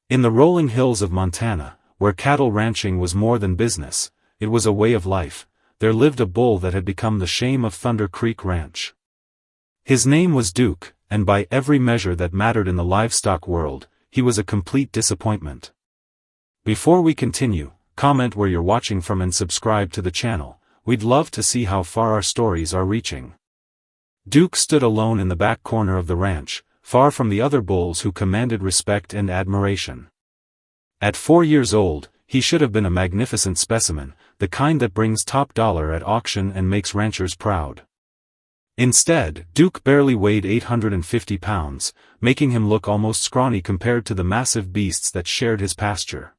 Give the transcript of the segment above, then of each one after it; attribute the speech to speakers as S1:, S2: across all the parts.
S1: In the rolling hills of Montana, where cattle ranching was more than business, it was a way of life, there lived a bull that had become the shame of Thunder Creek Ranch. His name was Duke, and by every measure that mattered in the livestock world, he was a complete disappointment. Before we continue, comment where you're watching from and subscribe to the channel. We'd love to see how far our stories are reaching. Duke stood alone in the back corner of the ranch, far from the other bulls who commanded respect and admiration. At 4 years old, he should have been a magnificent specimen, the kind that brings top dollar at auction and makes ranchers proud. Instead, Duke barely weighed 850 pounds, making him look almost scrawny compared to the massive beasts that shared his pasture.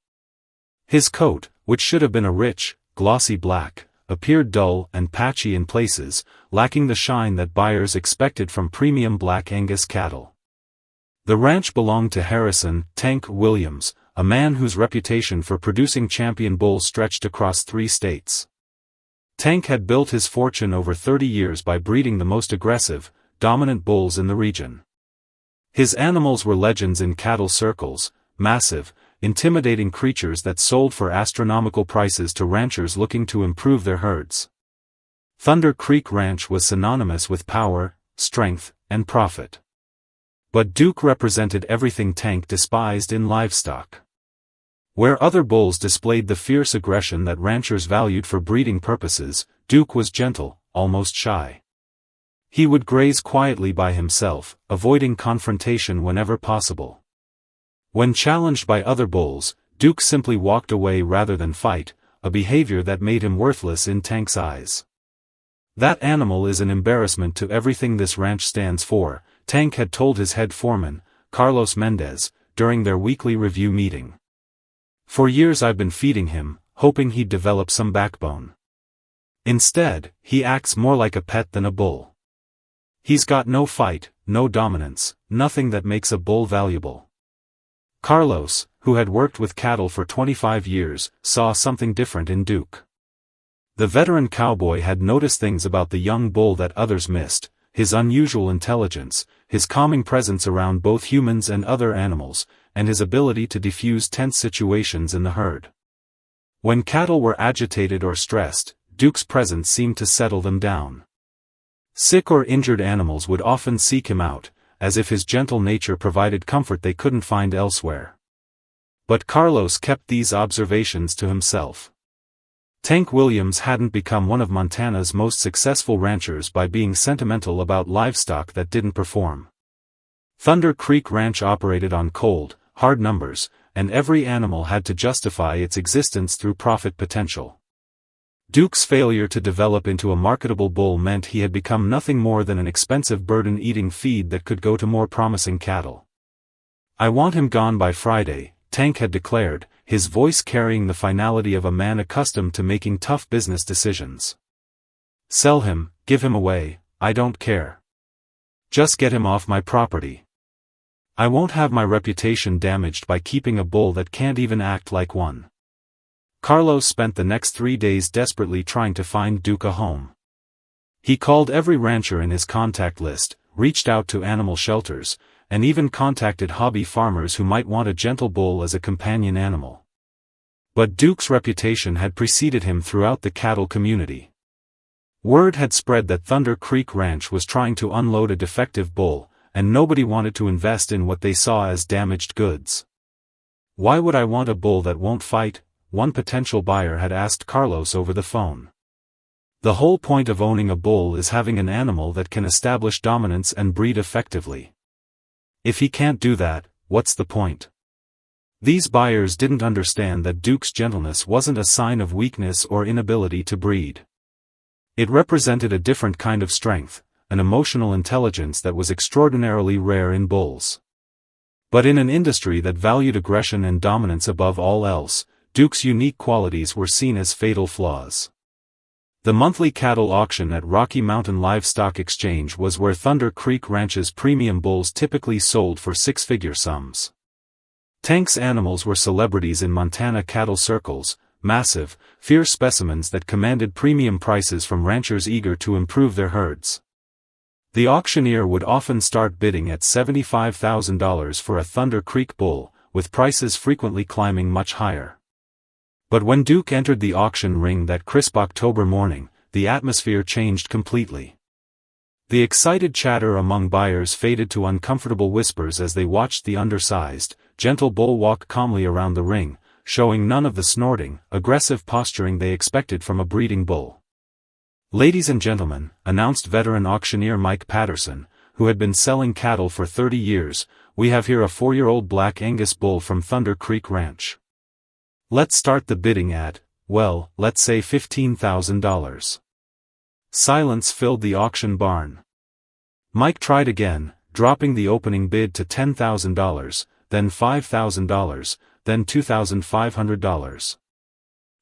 S1: His coat, which should have been a rich, glossy black, appeared dull and patchy in places, lacking the shine that buyers expected from premium Black Angus cattle. The ranch belonged to Harrison "Tank" Williams, a man whose reputation for producing champion bulls stretched across 3 states. Tank had built his fortune over 30 years by breeding the most aggressive, dominant bulls in the region. His animals were legends in cattle circles, massive, intimidating creatures that sold for astronomical prices to ranchers looking to improve their herds. Thunder Creek Ranch was synonymous with power, strength, and profit. But Duke represented everything Tank despised in livestock. Where other bulls displayed the fierce aggression that ranchers valued for breeding purposes, Duke was gentle, almost shy. He would graze quietly by himself, avoiding confrontation whenever possible. When challenged by other bulls, Duke simply walked away rather than fight, a behavior that made him worthless in Tank's eyes. "That animal is an embarrassment to everything this ranch stands for," Tank had told his head foreman, Carlos Mendez, during their weekly review meeting. "For years I've been feeding him, hoping he'd develop some backbone. Instead, he acts more like a pet than a bull. He's got no fight, no dominance, nothing that makes a bull valuable." Carlos, who had worked with cattle for 25 years, saw something different in Duke. The veteran cowboy had noticed things about the young bull that others missed: his unusual intelligence, his calming presence around both humans and other animals, and his ability to defuse tense situations in the herd. When cattle were agitated or stressed, Duke's presence seemed to settle them down. Sick or injured animals would often seek him out, as if his gentle nature provided comfort they couldn't find elsewhere. But Carlos kept these observations to himself. Tank Williams hadn't become one of Montana's most successful ranchers by being sentimental about livestock that didn't perform. Thunder Creek Ranch operated on cold, hard numbers, and every animal had to justify its existence through profit potential. Duke's failure to develop into a marketable bull meant he had become nothing more than an expensive burden-eating feed that could go to more promising cattle. "I want him gone by Friday," Tank had declared, his voice carrying the finality of a man accustomed to making tough business decisions. "Sell him, give him away, I don't care. Just get him off my property. I won't have my reputation damaged by keeping a bull that can't even act like one." Carlos spent the next 3 days desperately trying to find Duke a home. He called every rancher in his contact list, reached out to animal shelters, and even contacted hobby farmers who might want a gentle bull as a companion animal. But Duke's reputation had preceded him throughout the cattle community. Word had spread that Thunder Creek Ranch was trying to unload a defective bull, and nobody wanted to invest in what they saw as damaged goods. "Why would I want a bull that won't fight?" one potential buyer had asked Carlos over the phone. "The whole point of owning a bull is having an animal that can establish dominance and breed effectively. If he can't do that, what's the point?" These buyers didn't understand that Duke's gentleness wasn't a sign of weakness or inability to breed. It represented a different kind of strength, an emotional intelligence that was extraordinarily rare in bulls. But in an industry that valued aggression and dominance above all else, Duke's unique qualities were seen as fatal flaws. The monthly cattle auction at Rocky Mountain Livestock Exchange was where Thunder Creek Ranch's premium bulls typically sold for 6-figure sums. Tank's animals were celebrities in Montana cattle circles, massive, fierce specimens that commanded premium prices from ranchers eager to improve their herds. The auctioneer would often start bidding at $75,000 for a Thunder Creek bull, with prices frequently climbing much higher. But when Duke entered the auction ring that crisp October morning, the atmosphere changed completely. The excited chatter among buyers faded to uncomfortable whispers as they watched the undersized, gentle bull walk calmly around the ring, showing none of the snorting, aggressive posturing they expected from a breeding bull. "Ladies and gentlemen," announced veteran auctioneer Mike Patterson, who had been selling cattle for 30 years, "we have here a 4-year-old Black Angus bull from Thunder Creek Ranch. Let's start the bidding at, well, let's say $15,000. Silence filled the auction barn. Mike tried again, dropping the opening bid to $10,000, then $5,000, then $2,500.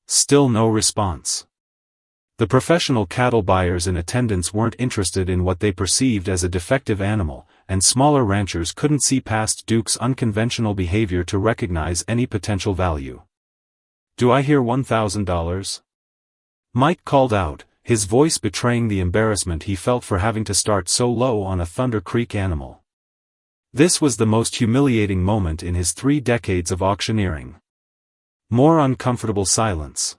S1: Still no response. The professional cattle buyers in attendance weren't interested in what they perceived as a defective animal, and smaller ranchers couldn't see past Duke's unconventional behavior to recognize any potential value. "Do I hear $1,000? Mike called out, his voice betraying the embarrassment he felt for having to start so low on a Thunder Creek animal. This was the most humiliating moment in his 3 decades of auctioneering. More uncomfortable silence.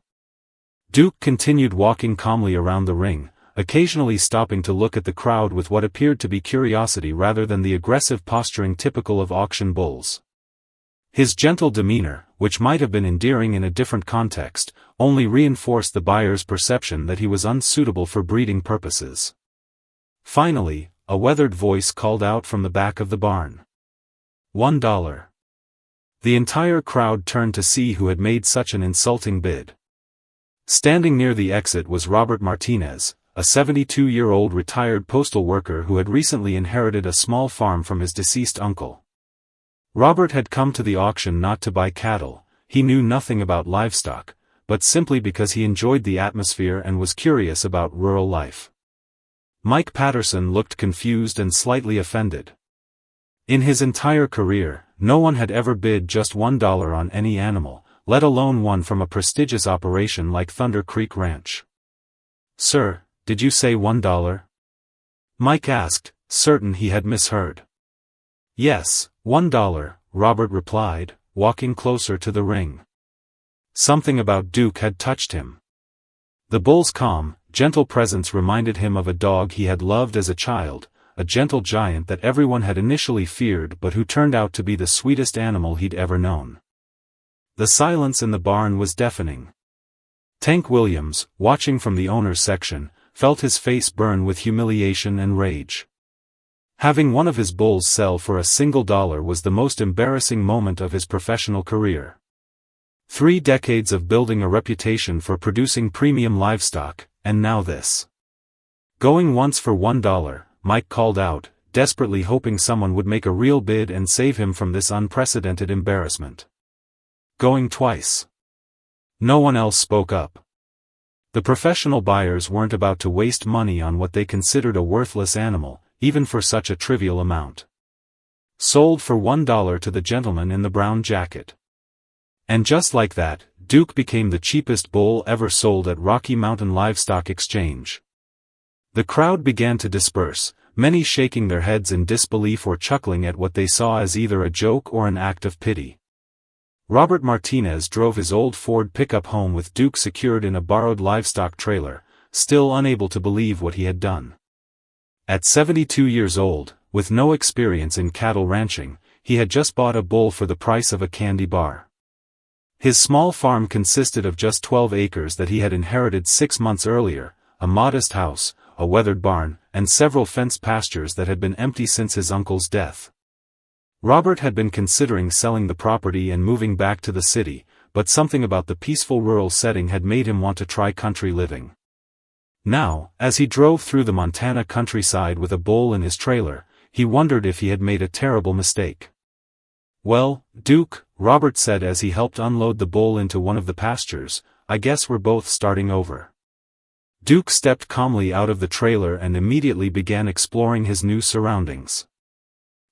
S1: Duke continued walking calmly around the ring, occasionally stopping to look at the crowd with what appeared to be curiosity rather than the aggressive posturing typical of auction bulls. His gentle demeanor, which might have been endearing in a different context, only reinforced the buyer's perception that he was unsuitable for breeding purposes. Finally, a weathered voice called out from the back of the barn. $1. The entire crowd turned to see who had made such an insulting bid. Standing near the exit was Robert Martinez, a 72-year-old retired postal worker who had recently inherited a small farm from his deceased uncle. Robert had come to the auction not to buy cattle, he knew nothing about livestock, but simply because he enjoyed the atmosphere and was curious about rural life. Mike Patterson looked confused and slightly offended. In his entire career, no one had ever bid just $1 on any animal, let alone one from a prestigious operation like Thunder Creek Ranch. "Sir, did you say $1? Mike asked, certain he had misheard. "Yes, $1, Robert replied, walking closer to the ring. Something about Duke had touched him. The bull's calm, gentle presence reminded him of a dog he had loved as a child, a gentle giant that everyone had initially feared but who turned out to be the sweetest animal he'd ever known. The silence in the barn was deafening. Tank Williams, watching from the owner's section, felt his face burn with humiliation and rage. Having one of his bulls sell for a single dollar was the most embarrassing moment of his professional career. 3 decades of building a reputation for producing premium livestock, and now this. Going once for $1, Mike called out, desperately hoping someone would make a real bid and save him from this unprecedented embarrassment. Going twice. No one else spoke up. The professional buyers weren't about to waste money on what they considered a worthless animal, even for such a trivial amount. Sold for $1 to the gentleman in the brown jacket. And just like that, Duke became the cheapest bull ever sold at Rocky Mountain Livestock Exchange. The crowd began to disperse, many shaking their heads in disbelief or chuckling at what they saw as either a joke or an act of pity. Robert Martinez drove his old Ford pickup home with Duke secured in a borrowed livestock trailer, still unable to believe what he had done. At 72 years old, with no experience in cattle ranching, he had just bought a bull for the price of a candy bar. His small farm consisted of just 12 acres that he had inherited 6 months earlier, a modest house, a weathered barn, and several fenced pastures that had been empty since his uncle's death. Robert had been considering selling the property and moving back to the city, but something about the peaceful rural setting had made him want to try country living. Now, as he drove through the Montana countryside with a bull in his trailer, he wondered if he had made a terrible mistake. "Well, Duke," Robert said as he helped unload the bull into one of the pastures, "I guess we're both starting over." Duke stepped calmly out of the trailer and immediately began exploring his new surroundings.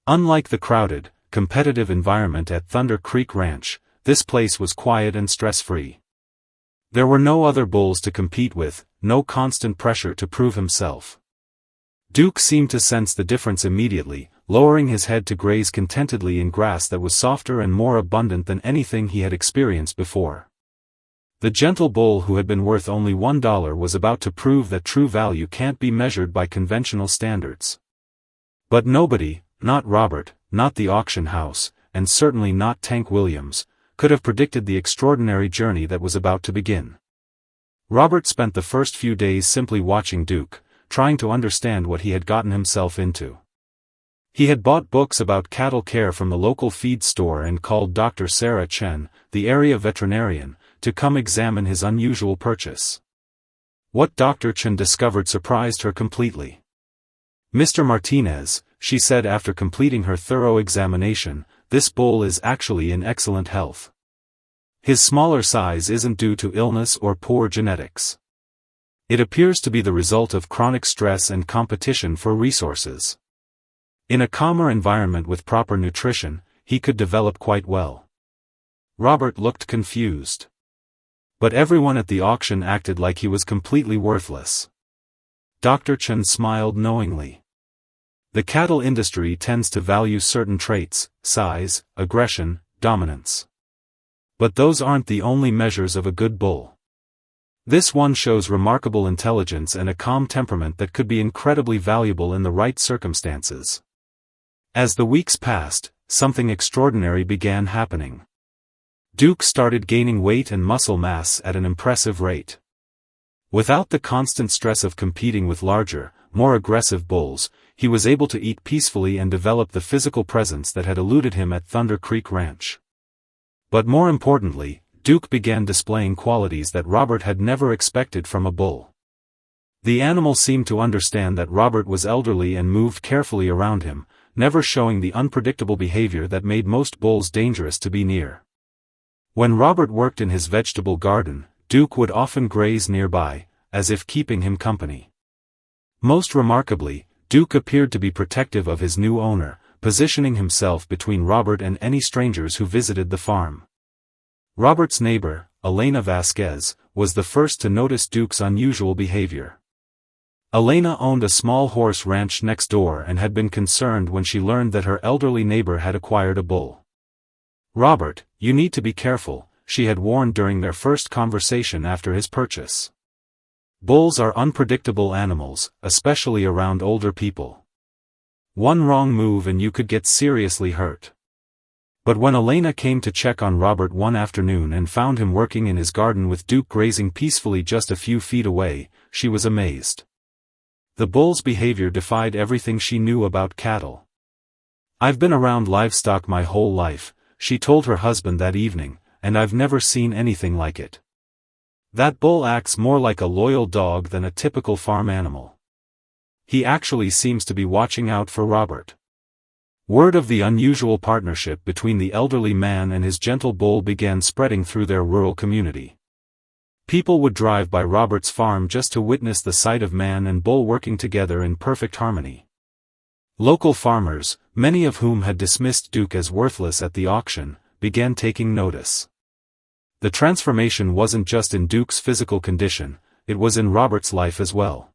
S1: Unlike the crowded, competitive environment at Thunder Creek Ranch, this place was quiet and stress-free. There were no other bulls to compete with, no constant pressure to prove himself. Duke seemed to sense the difference immediately, lowering his head to graze contentedly in grass that was softer and more abundant than anything he had experienced before. The gentle bull who had been worth only $1 was about to prove that true value can't be measured by conventional standards. But nobody, not Robert, not the auction house, and certainly not Tank Williams, could have predicted the extraordinary journey that was about to begin. Robert spent the first few days simply watching Duke, trying to understand what he had gotten himself into. He had bought books about cattle care from the local feed store and called Dr. Sarah Chen, the area veterinarian, to come examine his unusual purchase. What Dr. Chen discovered surprised her completely. "Mr. Martinez," she said after completing her thorough examination, "this bull is actually in excellent health. His smaller size isn't due to illness or poor genetics. It appears to be the result of chronic stress and competition for resources. In a calmer environment with proper nutrition, he could develop quite well." Robert looked confused. But everyone at the auction acted like he was completely worthless. Dr. Chen smiled knowingly. The cattle industry tends to value certain traits: size, aggression, dominance. But those aren't the only measures of a good bull. This one shows remarkable intelligence and a calm temperament that could be incredibly valuable in the right circumstances. As the weeks passed, something extraordinary began happening. Duke started gaining weight and muscle mass at an impressive rate. Without the constant stress of competing with larger, more aggressive bulls, he was able to eat peacefully and develop the physical presence that had eluded him at Thunder Creek Ranch. But more importantly, Duke began displaying qualities that Robert had never expected from a bull. The animal seemed to understand that Robert was elderly and moved carefully around him, never showing the unpredictable behavior that made most bulls dangerous to be near. When Robert worked in his vegetable garden, Duke would often graze nearby, as if keeping him company. Most remarkably, Duke appeared to be protective of his new owner, positioning himself between Robert and any strangers who visited the farm. Robert's neighbor, Elena Vasquez, was the first to notice Duke's unusual behavior. Elena owned a small horse ranch next door and had been concerned when she learned that her elderly neighbor had acquired a bull. "Robert, you need to be careful," she had warned during their first conversation after his purchase. "Bulls are unpredictable animals, especially around older people. One wrong move and you could get seriously hurt." But when Elena came to check on Robert one afternoon and found him working in his garden with Duke grazing peacefully just a few feet away, she was amazed. The bull's behavior defied everything she knew about cattle. "I've been around livestock my whole life," she told her husband that evening, "and I've never seen anything like it. That bull acts more like a loyal dog than a typical farm animal. He actually seems to be watching out for Robert." Word of the unusual partnership between the elderly man and his gentle bull began spreading through their rural community. People would drive by Robert's farm just to witness the sight of man and bull working together in perfect harmony. Local farmers, many of whom had dismissed Duke as worthless at the auction, began taking notice. The transformation wasn't just in Duke's physical condition, it was in Robert's life as well.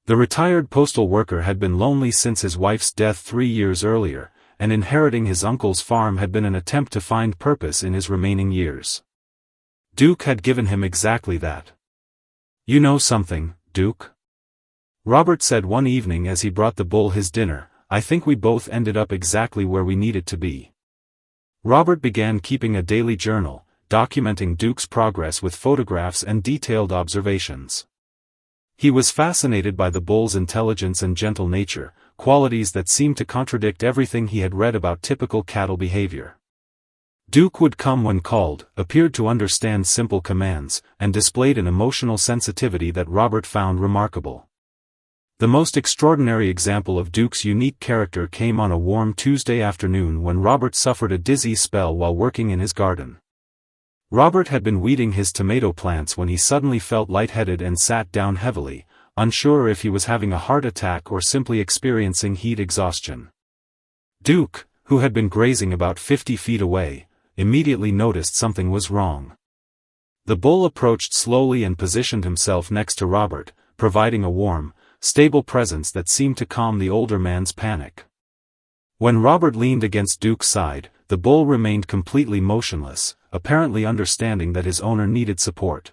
S1: The retired postal worker had been lonely since his wife's death 3 years earlier, and inheriting his uncle's farm had been an attempt to find purpose in his remaining years. Duke had given him exactly that. "You know something, Duke?" Robert said one evening as he brought the bull his dinner, "I think we both ended up exactly where we needed to be." Robert began keeping a daily journal, documenting Duke's progress with photographs and detailed observations. He was fascinated by the bull's intelligence and gentle nature, qualities that seemed to contradict everything he had read about typical cattle behavior. Duke would come when called, appeared to understand simple commands, and displayed an emotional sensitivity that Robert found remarkable. The most extraordinary example of Duke's unique character came on a warm Tuesday afternoon when Robert suffered a dizzy spell while working in his garden. Robert had been weeding his tomato plants when he suddenly felt lightheaded and sat down heavily, unsure if he was having a heart attack or simply experiencing heat exhaustion. Duke, who had been grazing about 50 feet away, immediately noticed something was wrong. The bull approached slowly and positioned himself next to Robert, providing a warm, stable presence that seemed to calm the older man's panic. When Robert leaned against Duke's side, the bull remained completely motionless, apparently understanding that his owner needed support.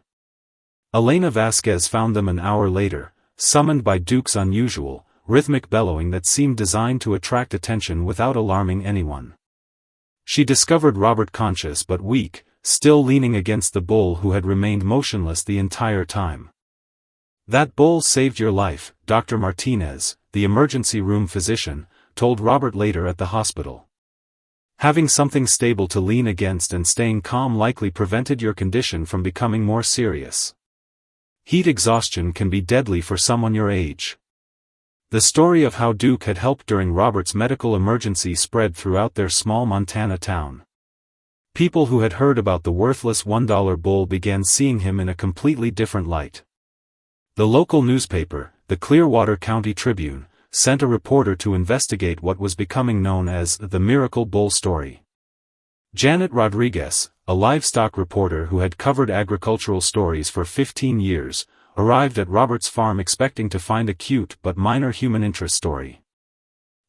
S1: Elena Vasquez found them an hour later, summoned by Duke's unusual, rhythmic bellowing that seemed designed to attract attention without alarming anyone. She discovered Robert conscious but weak, still leaning against the bull who had remained motionless the entire time. "That bull saved your life," Dr. Martinez, the emergency room physician, told Robert later at the hospital. "Having something stable to lean against and staying calm likely prevented your condition from becoming more serious. Heat exhaustion can be deadly for someone your age." The story of how Duke had helped during Robert's medical emergency spread throughout their small Montana town. People who had heard about the worthless $1 bull began seeing him in a completely different light. The local newspaper, the Clearwater County Tribune, sent a reporter to investigate what was becoming known as the Miracle Bull story. Janet Rodriguez, a livestock reporter who had covered agricultural stories for 15 years, arrived at Robert's farm expecting to find a cute but minor human interest story.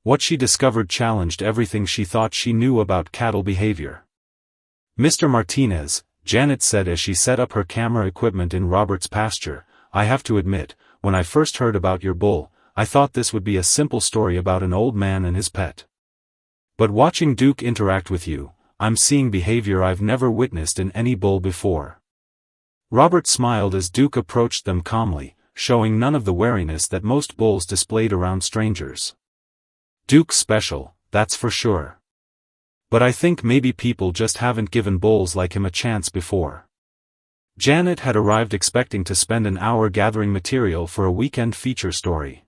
S1: What she discovered challenged everything she thought she knew about cattle behavior. "Mr. Martinez," Janet said as she set up her camera equipment in Robert's pasture, "I have to admit, when I first heard about your bull, I thought this would be a simple story about an old man and his pet. But watching Duke interact with you, I'm seeing behavior I've never witnessed in any bull before." Robert smiled as Duke approached them calmly, showing none of the wariness that most bulls displayed around strangers. "Duke's special, that's for sure. But I think maybe people just haven't given bulls like him a chance before." Janet had arrived expecting to spend an hour gathering material for a weekend feature story.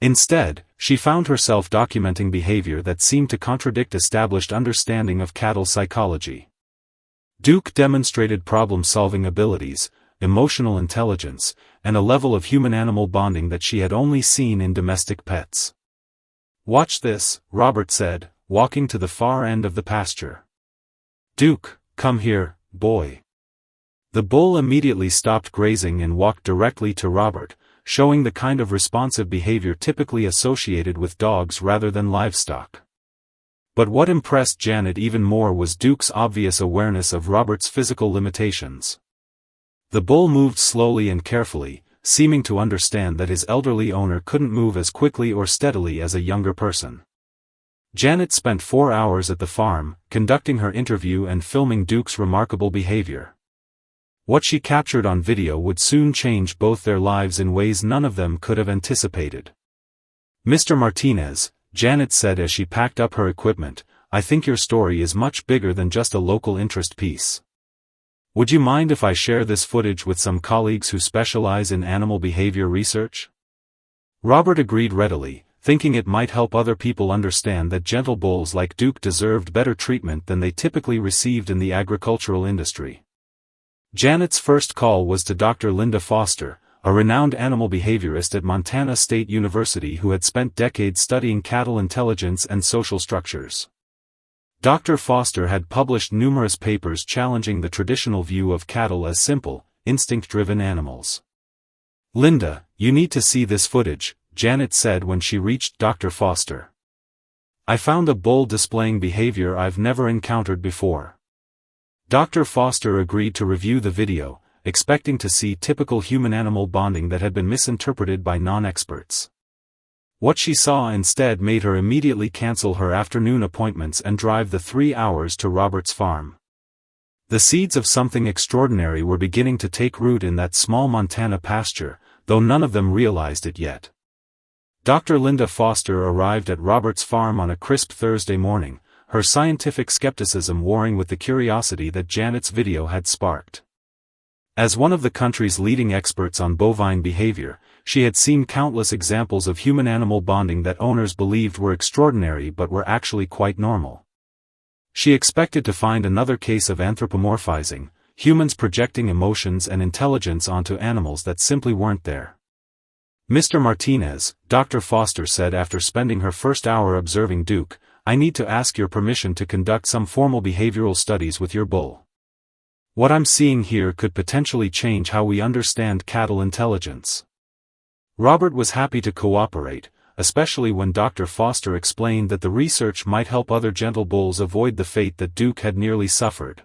S1: Instead, she found herself documenting behavior that seemed to contradict established understanding of cattle psychology. Duke demonstrated problem-solving abilities, emotional intelligence, and a level of human-animal bonding that she had only seen in domestic pets. "Watch this," Robert said, walking to the far end of the pasture. "Duke, come here, boy." The bull immediately stopped grazing and walked directly to Robert, showing the kind of responsive behavior typically associated with dogs rather than livestock. But what impressed Janet even more was Duke's obvious awareness of Robert's physical limitations. The bull moved slowly and carefully, seeming to understand that his elderly owner couldn't move as quickly or steadily as a younger person. Janet spent 4 hours at the farm, conducting her interview and filming Duke's remarkable behavior. What she captured on video would soon change both their lives in ways none of them could have anticipated. "Mr. Martinez," Janet said as she packed up her equipment, "I think your story is much bigger than just a local interest piece. Would you mind if I share this footage with some colleagues who specialize in animal behavior research?" Robert agreed readily, thinking it might help other people understand that gentle bulls like Duke deserved better treatment than they typically received in the agricultural industry. Janet's first call was to Dr. Linda Foster, a renowned animal behaviorist at Montana State University who had spent decades studying cattle intelligence and social structures. Dr. Foster had published numerous papers challenging the traditional view of cattle as simple, instinct-driven animals. "Linda, you need to see this footage," Janet said when she reached Dr. Foster. "I found a bull displaying behavior I've never encountered before." Dr. Foster agreed to review the video, expecting to see typical human-animal bonding that had been misinterpreted by non-experts. What she saw instead made her immediately cancel her afternoon appointments and drive the 3 hours to Robert's farm. The seeds of something extraordinary were beginning to take root in that small Montana pasture, though none of them realized it yet. Dr. Linda Foster arrived at Robert's farm on a crisp Thursday morning, her scientific skepticism warring with the curiosity that Janet's video had sparked. As one of the country's leading experts on bovine behavior, she had seen countless examples of human-animal bonding that owners believed were extraordinary but were actually quite normal. She expected to find another case of anthropomorphizing, humans projecting emotions and intelligence onto animals that simply weren't there. "Mr. Martinez," Dr. Foster said after spending her first hour observing Duke, "I need to ask your permission to conduct some formal behavioral studies with your bull. What I'm seeing here could potentially change how we understand cattle intelligence." Robert was happy to cooperate, especially when Dr. Foster explained that the research might help other gentle bulls avoid the fate that Duke had nearly suffered.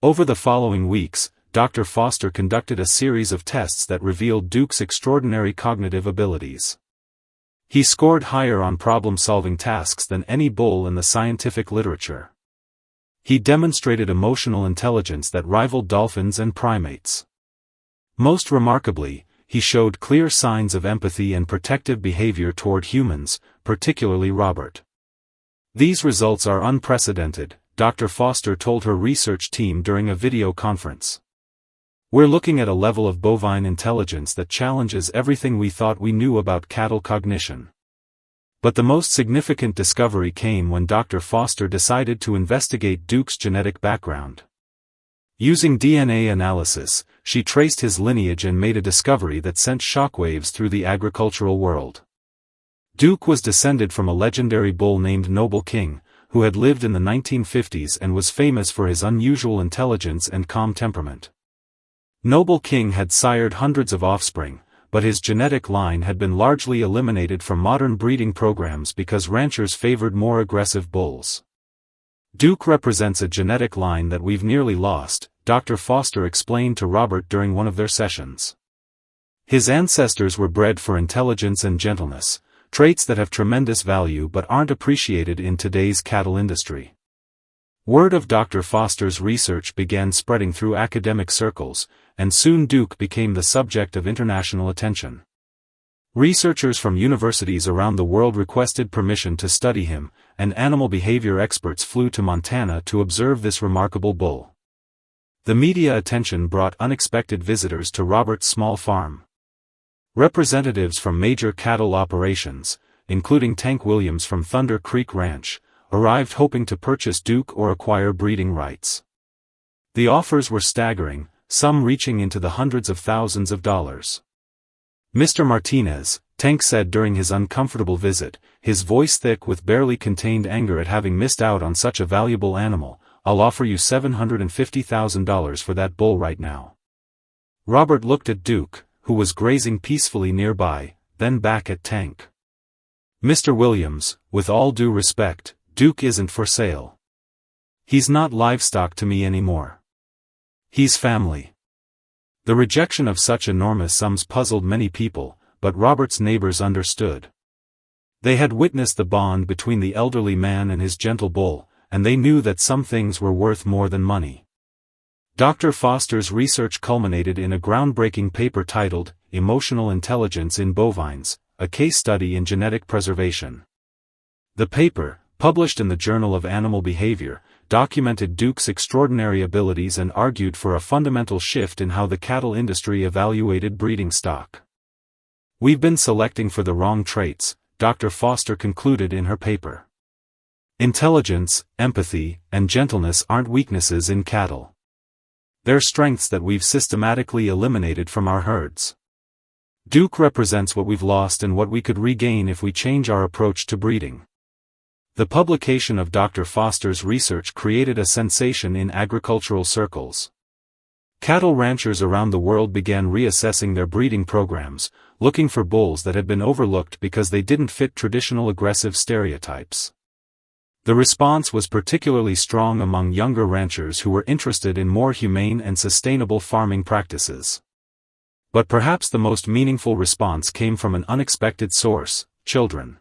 S1: Over the following weeks, Dr. Foster conducted a series of tests that revealed Duke's extraordinary cognitive abilities. He scored higher on problem-solving tasks than any bull in the scientific literature. He demonstrated emotional intelligence that rivaled dolphins and primates. Most remarkably, he showed clear signs of empathy and protective behavior toward humans, particularly Robert. These results are unprecedented, Dr. Foster told her research team during a video conference. We're looking at a level of bovine intelligence that challenges everything we thought we knew about cattle cognition. But the most significant discovery came when Dr. Foster decided to investigate Duke's genetic background. Using DNA analysis, she traced his lineage and made a discovery that sent shockwaves through the agricultural world. Duke was descended from a legendary bull named Noble King, who had lived in the 1950s and was famous for his unusual intelligence and calm temperament. Noble King had sired hundreds of offspring, but his genetic line had been largely eliminated from modern breeding programs because ranchers favored more aggressive bulls. Duke represents a genetic line that we've nearly lost, Dr. Foster explained to Robert during one of their sessions. His ancestors were bred for intelligence and gentleness, traits that have tremendous value but aren't appreciated in today's cattle industry. Word of Dr. Foster's research began spreading through academic circles, and soon Duke became the subject of international attention. Researchers from universities around the world requested permission to study him, and animal behavior experts flew to Montana to observe this remarkable bull. The media attention brought unexpected visitors to Robert's small farm. Representatives from major cattle operations, including Tank Williams from Thunder Creek Ranch, arrived hoping to purchase Duke or acquire breeding rights. The offers were staggering, some reaching into the hundreds of thousands of dollars. Mr. Martinez, Tank said during his uncomfortable visit, his voice thick with barely contained anger at having missed out on such a valuable animal, I'll offer you $750,000 for that bull right now. Robert looked at Duke, who was grazing peacefully nearby, then back at Tank. Mr. Williams, with all due respect, Duke isn't for sale. He's not livestock to me anymore. He's family. The rejection of such enormous sums puzzled many people, but Robert's neighbors understood. They had witnessed the bond between the elderly man and his gentle bull, and they knew that some things were worth more than money. Dr. Foster's research culminated in a groundbreaking paper titled, Emotional Intelligence in Bovines, a case study in genetic preservation. The paper, published in the Journal of Animal Behavior, documented Duke's extraordinary abilities and argued for a fundamental shift in how the cattle industry evaluated breeding stock. We've been selecting for the wrong traits, Dr. Foster concluded in her paper. Intelligence, empathy, and gentleness aren't weaknesses in cattle. They're strengths that we've systematically eliminated from our herds. Duke represents what we've lost and what we could regain if we change our approach to breeding. The publication of Dr. Foster's research created a sensation in agricultural circles. Cattle ranchers around the world began reassessing their breeding programs, looking for bulls that had been overlooked because they didn't fit traditional aggressive stereotypes. The response was particularly strong among younger ranchers who were interested in more humane and sustainable farming practices. But perhaps the most meaningful response came from an unexpected source: children.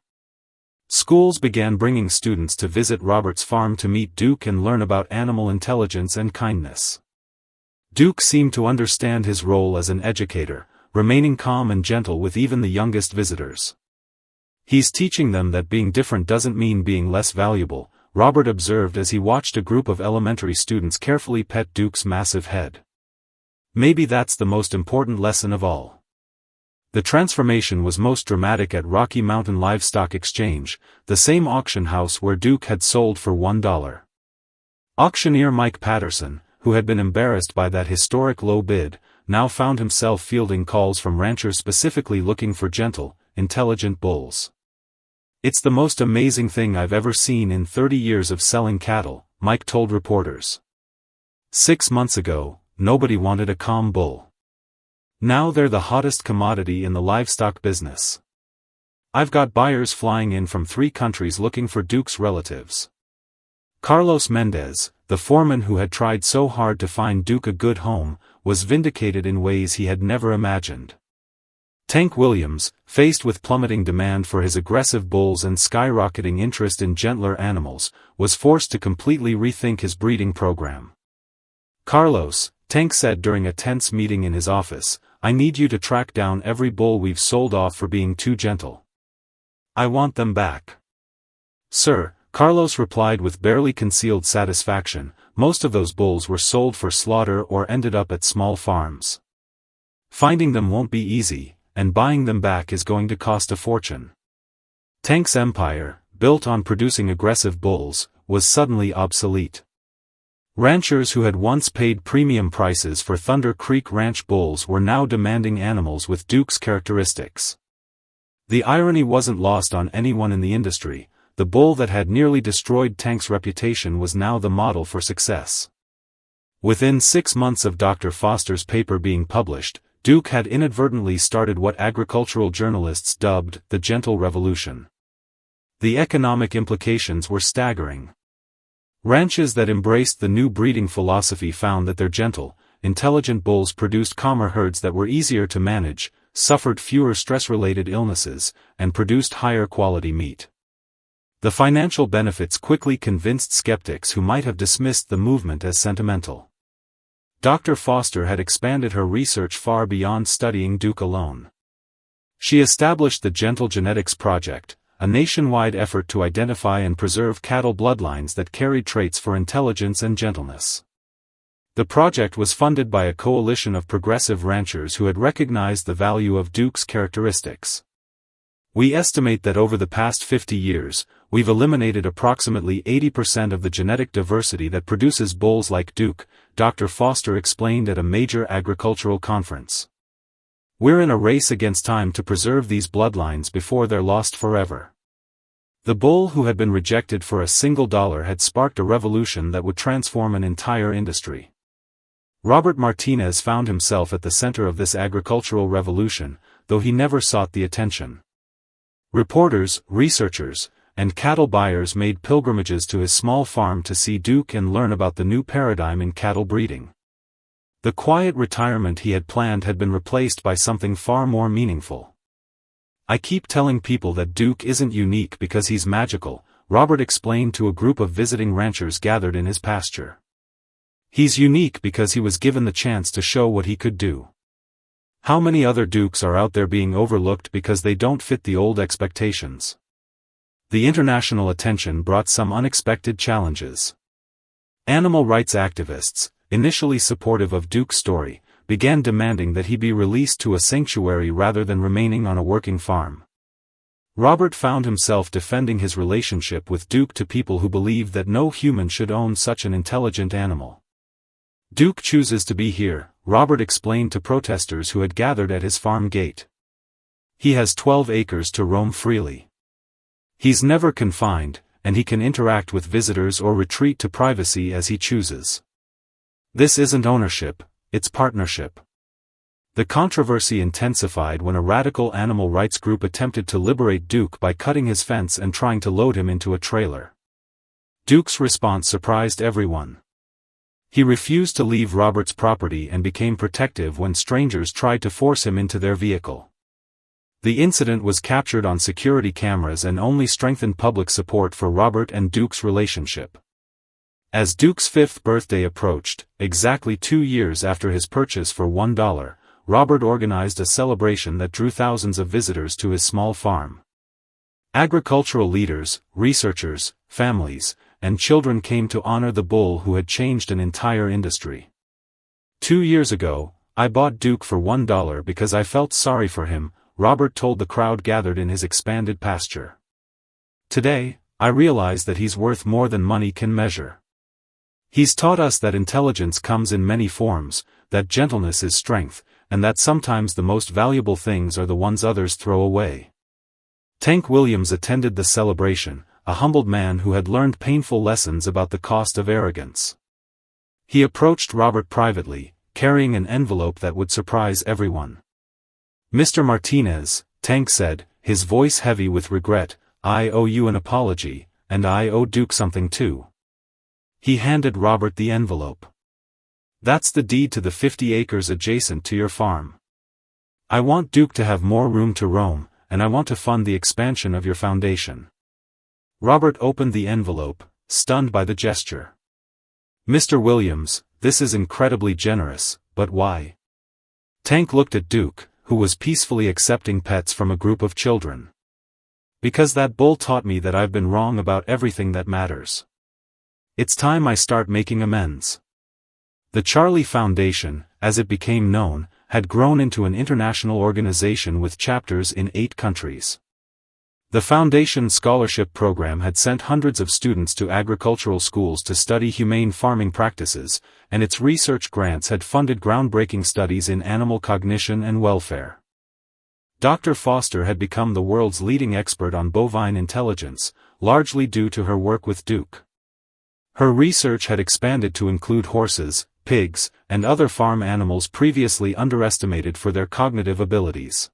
S1: Schools began bringing students to visit Robert's farm to meet Duke and learn about animal intelligence and kindness. Duke seemed to understand his role as an educator, remaining calm and gentle with even the youngest visitors. He's teaching them that being different doesn't mean being less valuable, Robert observed as he watched a group of elementary students carefully pet Duke's massive head. Maybe that's the most important lesson of all. The transformation was most dramatic at Rocky Mountain Livestock Exchange, the same auction house where Duke had sold for $1. Auctioneer Mike Patterson, who had been embarrassed by that historic low bid, now found himself fielding calls from ranchers specifically looking for gentle, intelligent bulls. "It's the most amazing thing I've ever seen in 30 years of selling cattle," Mike told reporters. 6 months ago, nobody wanted a calm bull. Now they're the hottest commodity in the livestock business. I've got buyers flying in from 3 countries looking for Duke's relatives. Carlos Mendez, the foreman who had tried so hard to find Duke a good home, was vindicated in ways he had never imagined. Tank Williams, faced with plummeting demand for his aggressive bulls and skyrocketing interest in gentler animals, was forced to completely rethink his breeding program. "Carlos," Tank said during a tense meeting in his office, "I need you to track down every bull we've sold off for being too gentle. I want them back." "Sir," Carlos replied with barely concealed satisfaction, "most of those bulls were sold for slaughter or ended up at small farms. Finding them won't be easy, and buying them back is going to cost a fortune." Tank's empire, built on producing aggressive bulls, was suddenly obsolete. Ranchers who had once paid premium prices for Thunder Creek Ranch bulls were now demanding animals with Duke's characteristics. The irony wasn't lost on anyone in the industry. The bull that had nearly destroyed Tank's reputation was now the model for success. Within 6 months of Dr. Foster's paper being published, Duke had inadvertently started what agricultural journalists dubbed the Gentle Revolution. The economic implications were staggering. Ranches that embraced the new breeding philosophy found that their gentle, intelligent bulls produced calmer herds that were easier to manage, suffered fewer stress-related illnesses, and produced higher quality meat. The financial benefits quickly convinced skeptics who might have dismissed the movement as sentimental. Dr. Foster had expanded her research far beyond studying Duke alone. She established the Gentle Genetics Project, a nationwide effort to identify and preserve cattle bloodlines that carried traits for intelligence and gentleness. The project was funded by a coalition of progressive ranchers who had recognized the value of Duke's characteristics. "We estimate that over the past 50 years, we've eliminated approximately 80% of the genetic diversity that produces bulls like Duke," Dr. Foster explained at a major agricultural conference. "We're in a race against time to preserve these bloodlines before they're lost forever." The bull who had been rejected for a single dollar had sparked a revolution that would transform an entire industry. Robert Martinez found himself at the center of this agricultural revolution, though he never sought the attention. Reporters, researchers, and cattle buyers made pilgrimages to his small farm to see Duke and learn about the new paradigm in cattle breeding. The quiet retirement he had planned had been replaced by something far more meaningful. "I keep telling people that Duke isn't unique because he's magical," Robert explained to a group of visiting ranchers gathered in his pasture. "He's unique because he was given the chance to show what he could do. How many other Dukes are out there being overlooked because they don't fit the old expectations?" The international attention brought some unexpected challenges. Animal rights activists, initially supportive of Duke's story, began demanding that he be released to a sanctuary rather than remaining on a working farm. Robert found himself defending his relationship with Duke to people who believed that no human should own such an intelligent animal. "Duke chooses to be here," Robert explained to protesters who had gathered at his farm gate. "He has 12 acres to roam freely. He's never confined, and he can interact with visitors or retreat to privacy as he chooses. This isn't ownership, it's partnership." The controversy intensified when a radical animal rights group attempted to liberate Duke by cutting his fence and trying to load him into a trailer. Duke's response surprised everyone. He refused to leave Robert's property and became protective when strangers tried to force him into their vehicle. The incident was captured on security cameras and only strengthened public support for Robert and Duke's relationship. As Duke's 5th birthday approached, exactly 2 years after his purchase for $1, Robert organized a celebration that drew thousands of visitors to his small farm. Agricultural leaders, researchers, families, and children came to honor the bull who had changed an entire industry. 2 years ago, I bought Duke for $1 because I felt sorry for him, Robert told the crowd gathered in his expanded pasture. Today, I realize that he's worth more than money can measure. He's taught us that intelligence comes in many forms, that gentleness is strength, and that sometimes the most valuable things are the ones others throw away. Tank Williams attended the celebration, a humbled man who had learned painful lessons about the cost of arrogance. He approached Robert privately, carrying an envelope that would surprise everyone. "Mr. Martinez," Tank said, his voice heavy with regret, "I owe you an apology, and I owe Duke something too." He handed Robert the envelope. "That's the deed to the 50 acres adjacent to your farm. I want Duke to have more room to roam, and I want to fund the expansion of your foundation." Robert opened the envelope, stunned by the gesture. "Mr. Williams, this is incredibly generous, but why?" Tank looked at Duke, who was peacefully accepting pets from a group of children. "Because that bull taught me that I've been wrong about everything that matters. It's time I start making amends." The Charlie Foundation, as it became known, had grown into an international organization with chapters in 8 countries. The Foundation's scholarship program had sent hundreds of students to agricultural schools to study humane farming practices, and its research grants had funded groundbreaking studies in animal cognition and welfare. Dr. Foster had become the world's leading expert on bovine intelligence, largely due to her work with Duke. Her research had expanded to include horses, pigs, and other farm animals previously underestimated for their cognitive abilities.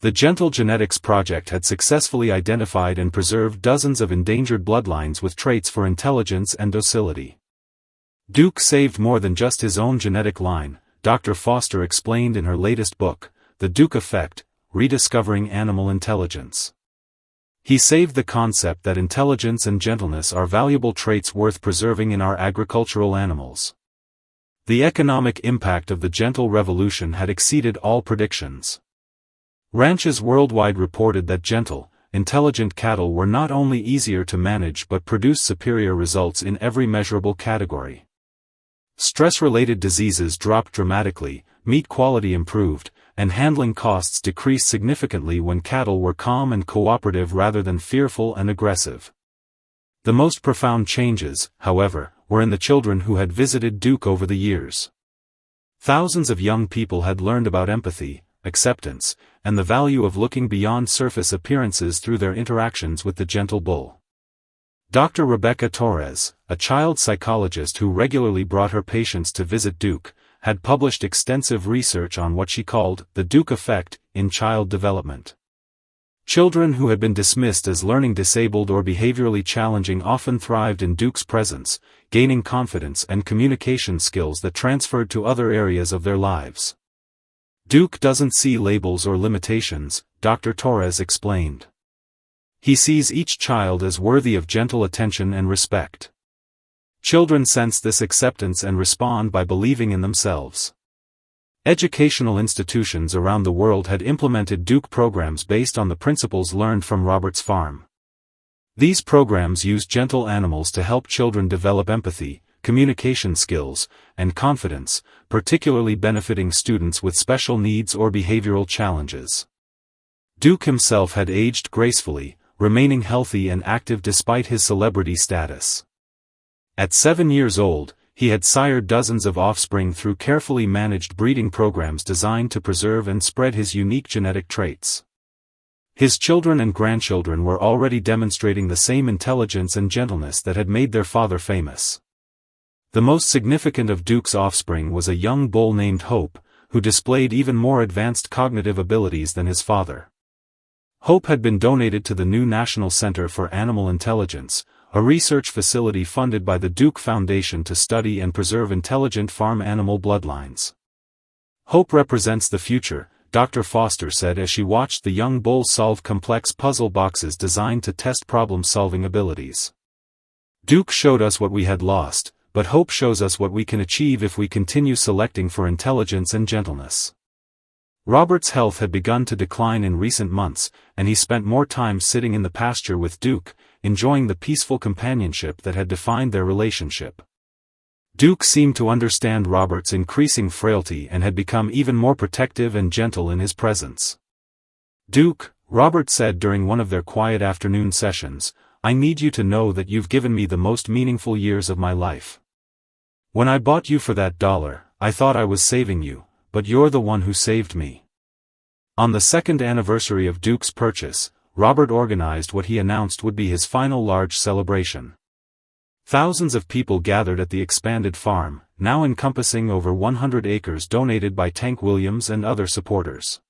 S1: The Gentle Genetics Project had successfully identified and preserved dozens of endangered bloodlines with traits for intelligence and docility. Duke saved more than just his own genetic line, Dr. Foster explained in her latest book, The Duke Effect: Rediscovering Animal Intelligence. He saved the concept that intelligence and gentleness are valuable traits worth preserving in our agricultural animals. The economic impact of the Gentle Revolution had exceeded all predictions. Ranches worldwide reported that gentle, intelligent cattle were not only easier to manage but produced superior results in every measurable category. Stress-related diseases dropped dramatically, meat quality improved, and handling costs decreased significantly when cattle were calm and cooperative rather than fearful and aggressive. The most profound changes, however, were in the children who had visited Duke over the years. Thousands of young people had learned about empathy, acceptance, and the value of looking beyond surface appearances through their interactions with the gentle bull. Dr. Rebecca Torres, a child psychologist who regularly brought her patients to visit Duke, had published extensive research on what she called the Duke effect in child development. Children who had been dismissed as learning disabled or behaviorally challenging often thrived in Duke's presence, gaining confidence and communication skills that transferred to other areas of their lives. Duke doesn't see labels or limitations, Dr. Torres explained. He sees each child as worthy of gentle attention and respect. Children sense this acceptance and respond by believing in themselves. Educational institutions around the world had implemented Duke programs based on the principles learned from Robert's farm. These programs used gentle animals to help children develop empathy, communication skills, and confidence, particularly benefiting students with special needs or behavioral challenges. Duke himself had aged gracefully, remaining healthy and active despite his celebrity status. At 7 years old, he had sired dozens of offspring through carefully managed breeding programs designed to preserve and spread his unique genetic traits. His children and grandchildren were already demonstrating the same intelligence and gentleness that had made their father famous. The most significant of Duke's offspring was a young bull named Hope, who displayed even more advanced cognitive abilities than his father. Hope had been donated to the new National Center for Animal Intelligence, a research facility funded by the Duke Foundation to study and preserve intelligent farm animal bloodlines. "Hope represents the future," Dr. Foster said as she watched the young bull solve complex puzzle boxes designed to test problem-solving abilities. "Duke showed us what we had lost, but Hope shows us what we can achieve if we continue selecting for intelligence and gentleness." Robert's health had begun to decline in recent months, and he spent more time sitting in the pasture with Duke, enjoying the peaceful companionship that had defined their relationship. Duke seemed to understand Robert's increasing frailty and had become even more protective and gentle in his presence. "Duke," Robert said during one of their quiet afternoon sessions, "I need you to know that you've given me the most meaningful years of my life. When I bought you for that $1, I thought I was saving you, but you're the one who saved me." On the 2nd anniversary of Duke's purchase, Robert organized what he announced would be his final large celebration. Thousands of people gathered at the expanded farm, now encompassing over 100 acres donated by Tank Williams and other supporters.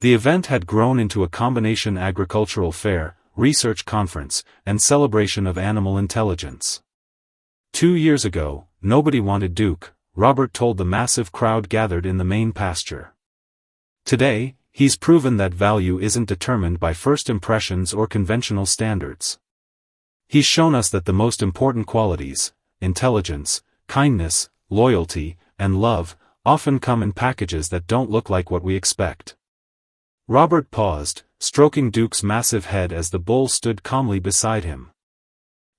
S1: The event had grown into a combination agricultural fair, research conference, and celebration of animal intelligence. 2 years ago, nobody wanted Duke, Robert told the massive crowd gathered in the main pasture. Today, he's proven that value isn't determined by first impressions or conventional standards. He's shown us that the most important qualities, intelligence, kindness, loyalty, and love, often come in packages that don't look like what we expect. Robert paused, stroking Duke's massive head as the bull stood calmly beside him.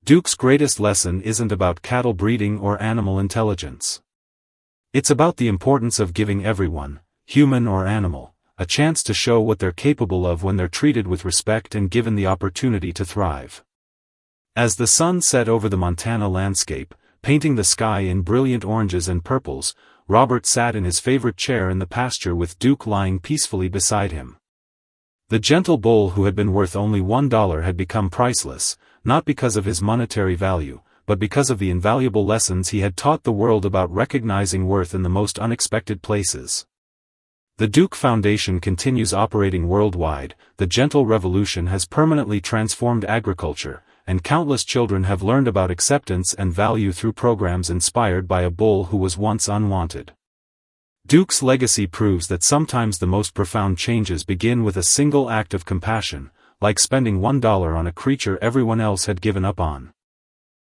S1: Duke's greatest lesson isn't about cattle breeding or animal intelligence. It's about the importance of giving everyone, human or animal, a chance to show what they're capable of when they're treated with respect and given the opportunity to thrive. As the sun set over the Montana landscape, painting the sky in brilliant oranges and purples, Robert sat in his favorite chair in the pasture with Duke lying peacefully beside him. The gentle bull who had been worth only $1 had become priceless, not because of his monetary value, but because of the invaluable lessons he had taught the world about recognizing worth in the most unexpected places. The Duke Foundation continues operating worldwide. The gentle revolution has permanently transformed agriculture, and countless children have learned about acceptance and value through programs inspired by a bull who was once unwanted. Duke's legacy proves that sometimes the most profound changes begin with a single act of compassion, like spending $1 on a creature everyone else had given up on.